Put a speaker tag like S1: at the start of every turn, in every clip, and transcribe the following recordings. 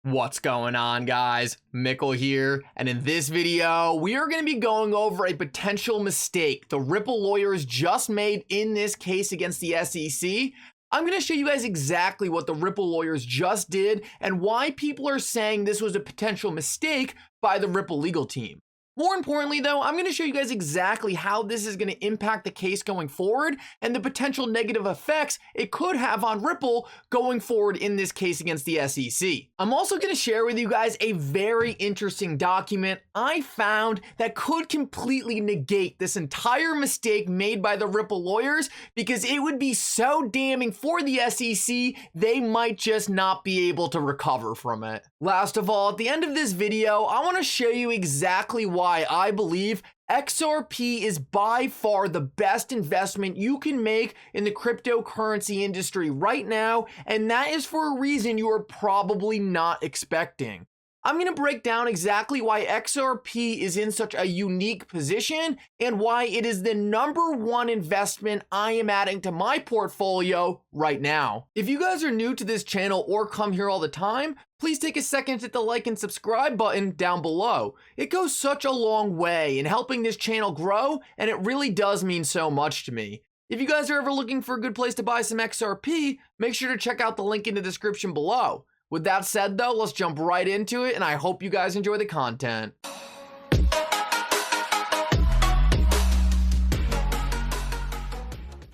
S1: What's going on, guys? Mickle here, and in this video, we are going to be going over a potential mistake the Ripple lawyers just made in this case against the SEC. I'm going to show you guys exactly what the Ripple lawyers just did and why people are saying this was a potential mistake by the Ripple legal team. More importantly, though, I'm going to show you guys exactly how this is going to impact the case going forward and the potential negative effects it could have on Ripple going forward in this case against the SEC. I'm also going to share with you guys a very interesting document I found that could completely negate this entire mistake made by the Ripple lawyers, because it would be so damning for the SEC, they might just not be able to recover from it. Last of all, at the end of this video, I want to show you exactly why I believe XRP is by far the best investment you can make in the cryptocurrency industry right now, and that is for a reason you are probably not expecting. I'm going to break down exactly why XRP is in such a unique position and why it is the #1 investment I am adding to my portfolio right now. If you guys are new to this channel or come here all the time, please take a second to hit the like and subscribe button down below. It goes such a long way in helping this channel grow, and it really does mean so much to me. If you guys are ever looking for a good place to buy some XRP, make sure to check out the link in the description below. With that said, though, let's jump right into it, and I hope you guys enjoy the content.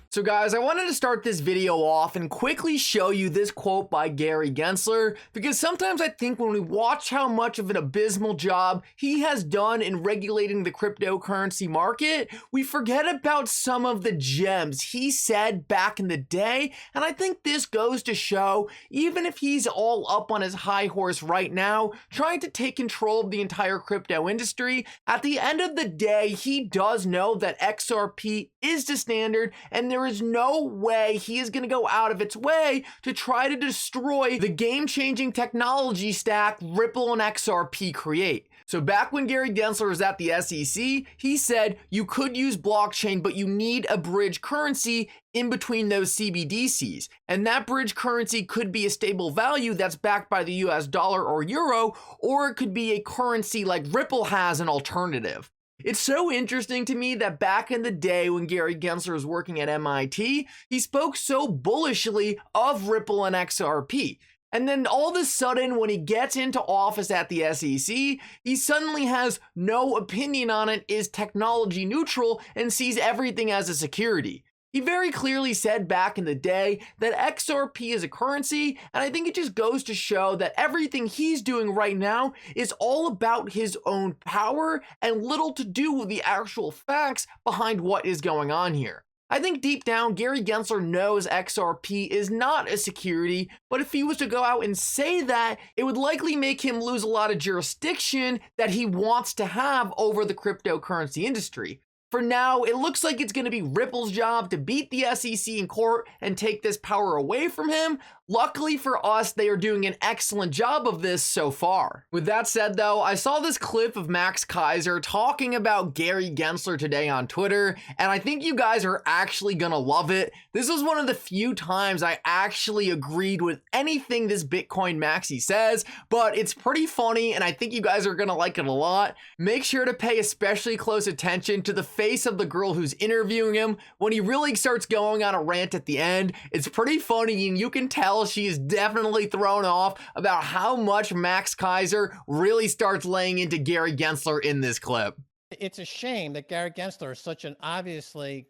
S1: So guys, I wanted to start this video off and quickly show you this quote by Gary Gensler, because sometimes I think when we watch how much of an abysmal job he has done in regulating the cryptocurrency market, we forget about some of the gems he said back in the day. And I think this goes to show, even if he's all up on his high horse right now, trying to take control of the entire crypto industry, at the end of the day, he does know that XRP is the standard, and there is no way he is going to go out of its way to try to destroy the game-changing technology stack Ripple and XRP create. So back when Gary Gensler was at the SEC, he said you could use blockchain, but you need a bridge currency in between those CBDCs. And that bridge currency could be a stable value that's backed by the US dollar or euro, or it could be a currency like Ripple has an alternative. It's so interesting to me that back in the day when Gary Gensler was working at MIT, he spoke so bullishly of Ripple and XRP. And then all of a sudden, when he gets into office at the SEC, he suddenly has no opinion on it, is technology neutral, and sees everything as a security. He very clearly said back in the day that XRP is a currency, and I think it just goes to show that everything he's doing right now is all about his own power and little to do with the actual facts behind what is going on here. I think deep down, Gary Gensler knows XRP is not a security, but if he was to go out and say that, it would likely make him lose a lot of jurisdiction that he wants to have over the cryptocurrency industry. For now, it looks like it's going to be Ripple's job to beat the SEC in court and take this power away from him. Luckily for us, they are doing an excellent job of this so far. With that said, though, I saw this clip of Max Keiser talking about Gary Gensler today on Twitter, and I think you guys are actually gonna love it. This was one of the few times I actually agreed with anything this Bitcoin Maxi says, but it's pretty funny, and I think you guys are gonna like it a lot. Make sure to pay especially close attention to the face of the girl who's interviewing him when he really starts going on a rant at the end. It's pretty funny, and you can tell she is definitely thrown off about how much Max Keiser really starts laying into Gary Gensler in this clip.
S2: It's a shame that Gary Gensler is such an obviously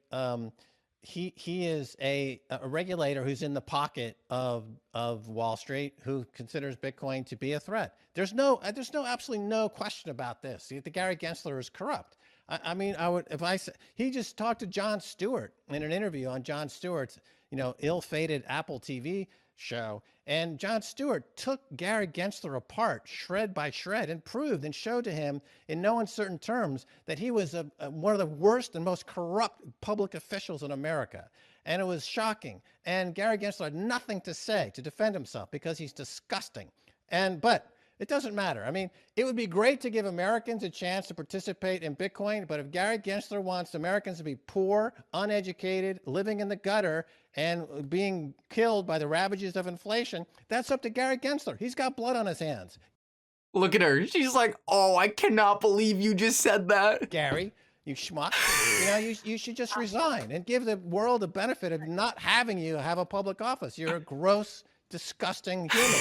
S2: he is a regulator who's in the pocket of Wall Street, who considers Bitcoin to be a threat. There's absolutely no question about this. The Gary Gensler is corrupt. I mean, he just talked to Jon Stewart in an interview on Jon Stewart's, ill-fated Apple TV show, and Jon Stewart took Gary Gensler apart shred by shred and proved and showed to him in no uncertain terms that he was one of the worst and most corrupt public officials in America. And it was shocking. And Gary Gensler had nothing to say to defend himself because he's disgusting. But It doesn't matter. I mean, it would be great to give Americans a chance to participate in Bitcoin, but if Gary Gensler wants Americans to be poor, uneducated, living in the gutter, and being killed by the ravages of inflation, that's up to Gary Gensler. He's got blood on his hands.
S1: Look at her. She's like, oh, I cannot believe you just said that.
S2: Gary, you schmuck. You know, you should just resign and give the world the benefit of not having you have a public office. You're a gross, disgusting human.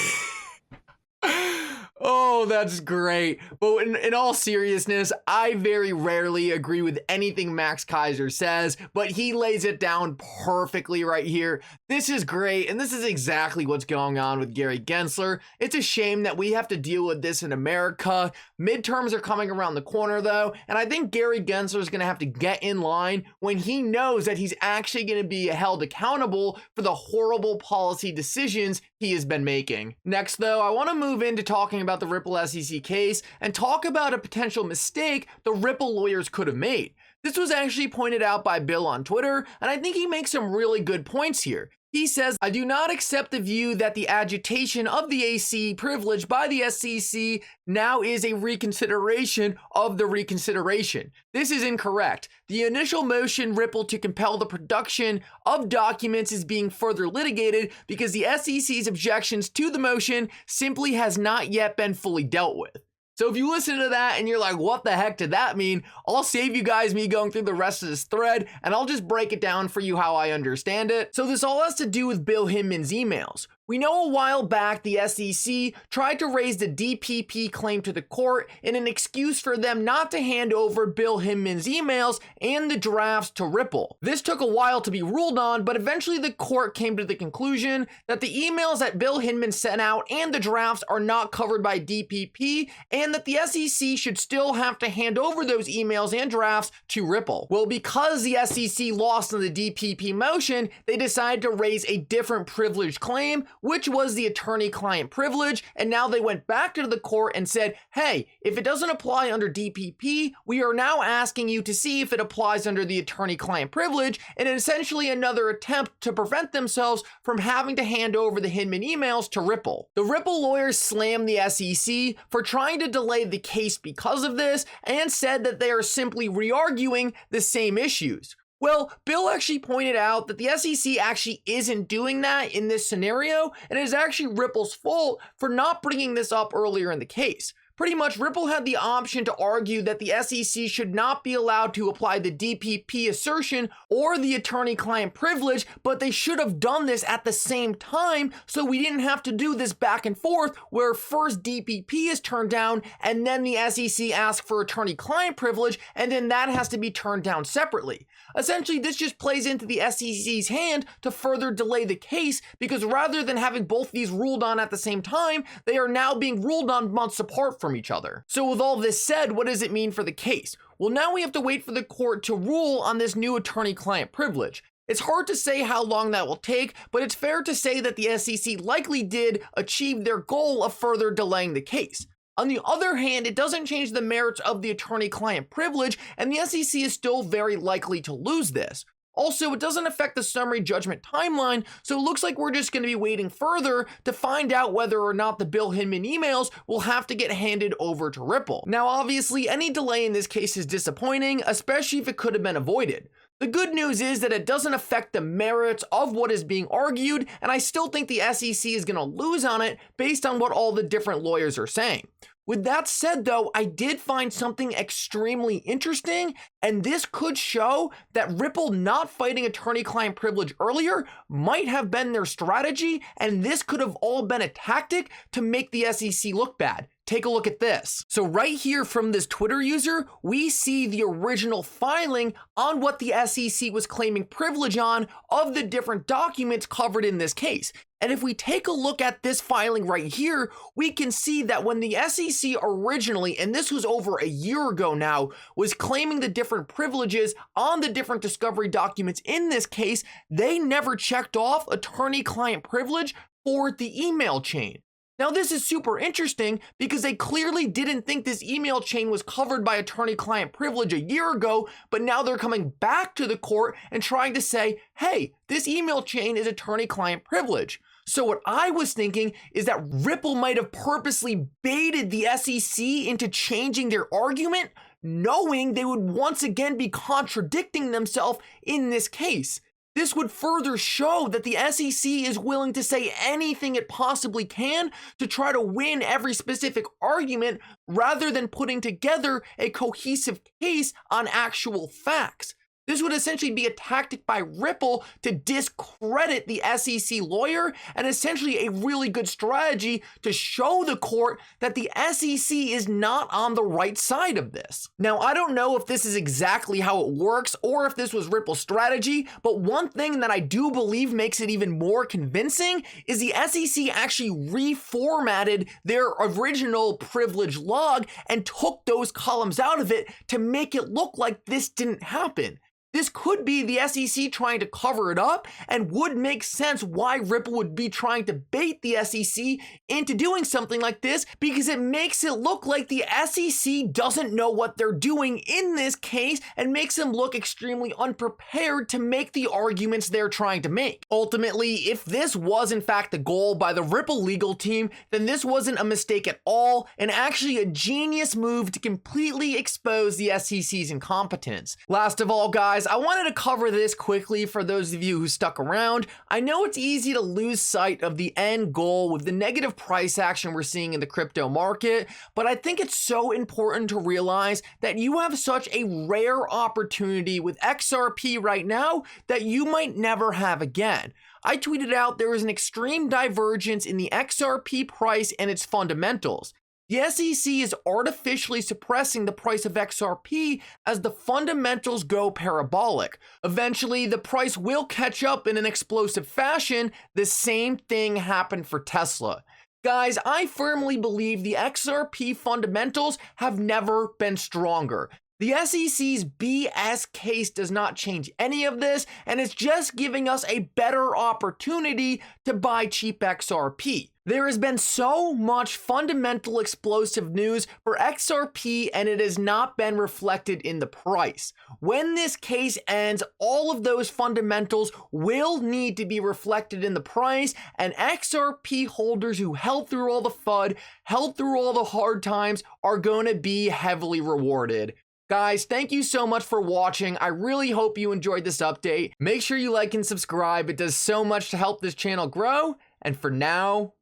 S1: Oh, that's great. But in all seriousness, I very rarely agree with anything Max Keiser says, but he lays it down perfectly right here. This is great, and this is exactly what's going on with Gary Gensler. It's a shame that we have to deal with this in America. Midterms are coming around the corner, though, and I think Gary Gensler is going to have to get in line when he knows that he's actually going to be held accountable for the horrible policy decisions he has been making. Next, though, I want to move into talking about the Ripple SEC case and talk about a potential mistake the Ripple lawyers could have made. This was actually pointed out by Bill on Twitter, and I think he makes some really good points here. He says, I do not accept the view that the agitation of the AC privilege by the SEC now is a reconsideration of the reconsideration. This is incorrect. The initial motion Ripple to compel the production of documents is being further litigated because the SEC's objections to the motion simply has not yet been fully dealt with. So if you listen to that and you're like, what the heck did that mean? I'll save you guys me going through the rest of this thread and I'll just break it down for you how I understand it. So this all has to do with Bill Hinman's emails. We know a while back the SEC tried to raise the DPP claim to the court in an excuse for them not to hand over Bill Hinman's emails and the drafts to Ripple. This took a while to be ruled on, but eventually the court came to the conclusion that the emails that Bill Hinman sent out and the drafts are not covered by DPP and that the SEC should still have to hand over those emails and drafts to Ripple. Well, because the SEC lost on the DPP motion, they decided to raise a different privilege claim, which was the attorney-client privilege, and now they went back to the court and said, hey, if it doesn't apply under DPP, we are now asking you to see if it applies under the attorney-client privilege, and essentially another attempt to prevent themselves from having to hand over the Hinman emails to Ripple. The Ripple lawyers slammed the SEC for trying to delay the case because of this, and said that they are simply re-arguing the same issues. Well, Bill actually pointed out that the SEC actually isn't doing that in this scenario, and it is actually Ripple's fault for not bringing this up earlier in the case. Pretty much, Ripple had the option to argue that the SEC should not be allowed to apply the DPP assertion or the attorney-client privilege, but they should have done this at the same time so we didn't have to do this back and forth where first DPP is turned down and then the SEC asks for attorney-client privilege and then that has to be turned down separately. Essentially, this just plays into the SEC's hand to further delay the case because rather than having both these ruled on at the same time, they are now being ruled on months apart from each other. So with all this said, what does it mean for the case? Well, now we have to wait for the court to rule on this new attorney-client privilege. It's hard to say how long that will take, but it's fair to say that the SEC likely did achieve their goal of further delaying the case. On the other hand, it doesn't change the merits of the attorney-client privilege, and the SEC is still very likely to lose this. Also, it doesn't affect the summary judgment timeline, so it looks like we're just going to be waiting further to find out whether or not the Bill Hinman emails will have to get handed over to Ripple. Now, obviously, any delay in this case is disappointing, especially if it could have been avoided. The good news is that it doesn't affect the merits of what is being argued, and I still think the SEC is going to lose on it based on what all the different lawyers are saying. With that said, though, I did find something extremely interesting, and this could show that Ripple not fighting attorney-client privilege earlier might have been their strategy, and this could have all been a tactic to make the SEC look bad. Take a look at this. So right here from this Twitter user, we see the original filing on what the SEC was claiming privilege on of the different documents covered in this case. And if we take a look at this filing right here, we can see that when the SEC originally, and this was over a year ago now, was claiming the different privileges on the different discovery documents in this case, they never checked off attorney-client privilege for the email chain. Now, this is super interesting because they clearly didn't think this email chain was covered by attorney-client privilege a year ago, but now they're coming back to the court and trying to say, hey, this email chain is attorney-client privilege. So what I was thinking is that Ripple might have purposely baited the SEC into changing their argument, knowing they would once again be contradicting themselves in this case. This would further show that the SEC is willing to say anything it possibly can to try to win every specific argument rather than putting together a cohesive case on actual facts. This would essentially be a tactic by Ripple to discredit the SEC lawyer, and essentially a really good strategy to show the court that the SEC is not on the right side of this. Now, I don't know if this is exactly how it works or if this was Ripple's strategy, but one thing that I do believe makes it even more convincing is the SEC actually reformatted their original privilege log and took those columns out of it to make it look like this didn't happen. This could be the SEC trying to cover it up, and would make sense why Ripple would be trying to bait the SEC into doing something like this, because it makes it look like the SEC doesn't know what they're doing in this case and makes them look extremely unprepared to make the arguments they're trying to make. Ultimately, if this was in fact the goal by the Ripple legal team, then this wasn't a mistake at all, and actually a genius move to completely expose the SEC's incompetence. Last of all, guys, I wanted to cover this quickly for those of you who stuck around. I know it's easy to lose sight of the end goal with the negative price action we're seeing in the crypto market, but I think it's so important to realize that you have such a rare opportunity with XRP right now that you might never have again. I tweeted out there is an extreme divergence in the XRP price and its fundamentals. The SEC is artificially suppressing the price of XRP as the fundamentals go parabolic. Eventually, the price will catch up in an explosive fashion. The same thing happened for Tesla. Guys, I firmly believe the XRP fundamentals have never been stronger. The SEC's BS case does not change any of this, and it's just giving us a better opportunity to buy cheap XRP. There has been so much fundamental explosive news for XRP, and it has not been reflected in the price. When this case ends, all of those fundamentals will need to be reflected in the price, and XRP holders who held through all the FUD, held through all the hard times, are going to be heavily rewarded. Guys, thank you so much for watching. I really hope you enjoyed this update. Make sure you like and subscribe. It does so much to help this channel grow. And for now,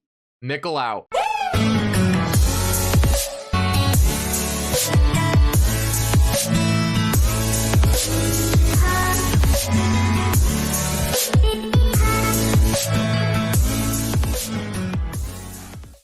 S1: Mickle out.